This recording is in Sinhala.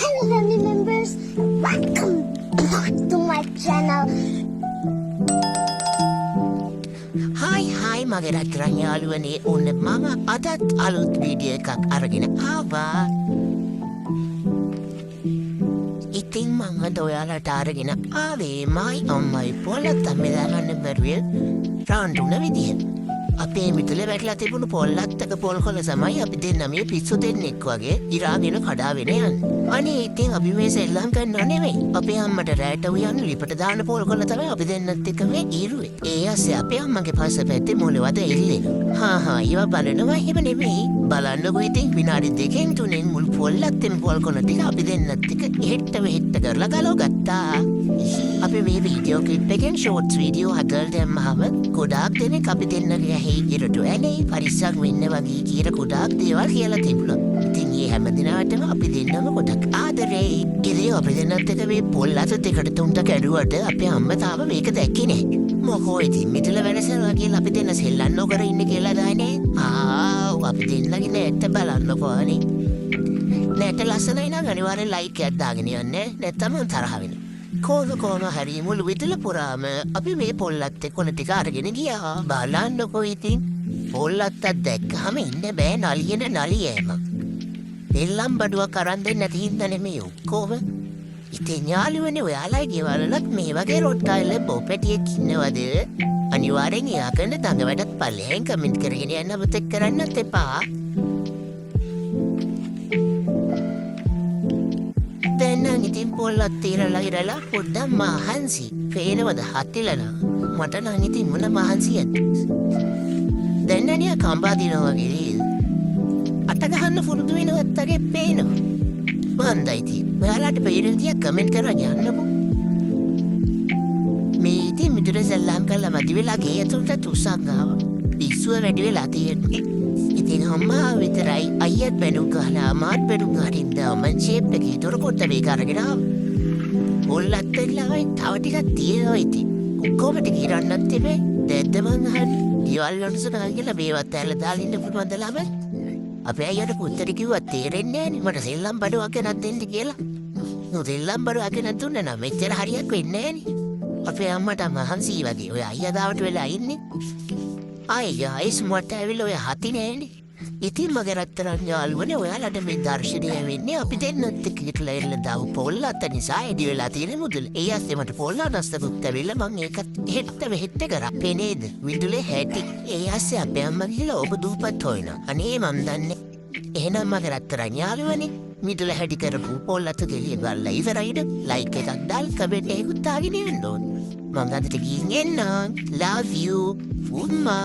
Hello family members, welcome back to my channel. Hi මගේ රත්තරන් යාළුවනේ ඔන්න මම අදත් අලුත් වීඩියෝ එකක් අරගෙන ආවා. ඉතින් මම අද ඔයාලට අරගෙන ආවේ මයි අම්මයි පොල්ලත් අම්මලා ගන්න බැරුවේ රාන්ඩුන විදිහ. අපේ මිතුලේ වැටලා තිබුණු පොල්ලත්තක පොල් කොළ තමයි අපි දෙන්න මේ පිස්සු දෙන්නෙක් වගේ ඉරාගෙන කඩාගෙන යන්නේ. අනේ ඉතින් අපි මේ සෙල්ලම් කරනව නෙවෙයි. අපේ අම්මට රැට උයන් ලිපට දාන පොල් කොළ තමයි අපි දෙන්නත් එක්ක මේ ඉරුවේ. ඒ ඇස්සේ අපේ අම්මගේ පස්සපැත්තේ මොලවද එල්ලෙන. ඒවා බලනවා එහෙම නෙවෙයි. බලන්නකෝ ඉතින් විනාඩි 2-3 මුල් පොල්ලත්තෙන් පොල් කොළ ටික අපි දෙන්නත් එක්ක එහෙට මෙහෙට කරලා ගලව ගත්තා. අපි මේ වීඩියෝ ක්ලිප් එකෙන් ෂෝට්ස් වීඩියෝ හදලා දැම්මම ගොඩාක් දෙනෙක් අපි දෙන්නගේ ඇහි ඉරට ඇනේ පරිස්සම් වෙන්න වගේ කියලා ගොඩාක් දේවල් කියලා තිබුණා. ඉතින් මේ හැම දිනකටම අපි දෙන්නම ගොඩක් ආදරේ. ඉතින් අපි දෙන්නත් එක මේ පොල් අත දෙකට තුනට කැඩුවට අපේ අම්මා තාම මේක දැක්කේ නැහැ. මොකෝ ඉතින් මිතුල වෙනසනවා කියලා අපි දෙන්න සෙල්ලම් නොකර ඉන්නේ කියලා දාන්නේ. අපි දෙන්නගේ නැත්ත බලන්නකෝ අනේ. නැත්ත ලස්සනයි නම් අනිවාර්යෙන් ලයික් එකක් දාගෙන යන්න. නැත්නම් තරහ වෙනවා. කොහොම හරි මුළු විදුල පුරාම අපි මේ පොල්ලත්තේ කොළ ටික අරගෙන ගියා. බලන්නකෝ ඉතින් පොල්ලත්තක් දැක්කම ඉන්න බෑ නලියන නලියෑම. දෙල්ලම් බඩුවක් අරන් දෙන්න නැති හින්දා නෙමෙයි ඔක්කොම. ඉතින් යාළුවනේ ඔයාලා ගෙවලලත් මේ වගේ රොට්ටයිල බොපැටියෙක් ඉන්නවද? අනිවාර්යෙන් එයා කරන දඟ වැඩත් පල්ලෙහෙන් කමෙන්ට් කරගෙන යන්න අමතක කරන්නත් එපා. දැන් ඉතින් පොල්ලත් తీරලා ඉරලා පොඩ්ඩක් මහන්සි. පේනවද හතිලලා? මට නම් ඉතින් මොන මහන්සියක්ද? දැන් නනියා කම්බා දිනවා වගේ. අත ගහන්න පුරුදු වෙනවත් වගේ පේනවා. බන්දයි ඉතින්. ඔයාලට පේරෙන්තිය කමෙන්ට් කරලා යන්නකෝ. මේ ඉතින් මිතුර සල්ලම් කළා මදි වෙලා ගේ ඇතුළට තුසක් ආවා. පිස්සුව වැඩි වෙලා තියෙන්නේ. ඉතින් අම්මා විතරයි අයියත් බැනුම් ගහලා මාත් බැනුම් ගහින් මං ෂේප් එකේ දොර කොට මේක අරගෙන ආවා. පොල්ලත් එල්ලවයි තව ටිකක් තියෙනවා ඉතින්. ඔක්කොම ටික ඉරන්නත් තිබේ. දැද්ද මං අහන්නේ. ඊවල් වන්සනා කියලා මේවත් ඇල්ල දාලා ඉන්න පුළුවන්ද ළමයි? අපේ අයියට පුත්තට කිව්වා තේරෙන්නේ නෑනේ මට සෙල්ලම් බඩුවක් ගෙනත් දෙන්න කියලා. නෝ සෙල්ලම් බඩුවක් ගෙනත් දුන්නා නම් මෙච්චර හරියක් වෙන්නේ නෑනේ. අපේ අම්මට මහන්සි වගේ ඔය අයියා දාවට වෙලා ඉන්නේ. අයියා ඉස්මට ඇවිල්ලා ඔය හති නෑනේ. ඉතින් මගේ රත්තරන් යාළුවනේ ඔයාලට මේ දර්ශනය වෙන්නේ අපි දෙන්නත් එක්ක ඉట్లా එල්ල දාව පොල්ලත් නිසා එඩි වෙලා තියෙන මුදල්. ඒ ඇස්සේ මට පොල්ල අනස්තකුත් ඇවිල්ලා මං ඒකත් හෙට්ට මෙහෙට්ට කරා. පෙනේද? විදුලේ හැටි. ඒ ඇස්සේ අපේ අම්මා ගිහලා ඔබ දූපත් හොයනවා. අනේ මන් දන්නේ. එහෙනම් මගේ රත්තරන් යාළුවනේ මිදුල හැටි කරපු පොල්ලත් ගෙලිය ගල්ලා ඉවරයිද? ලයික් එකක් දාලා කමෙන්ට් එකකුත් දාගෙන ඉන්න ඕන. මම අදට ගිහින් එන්නම්. Love you. Umma.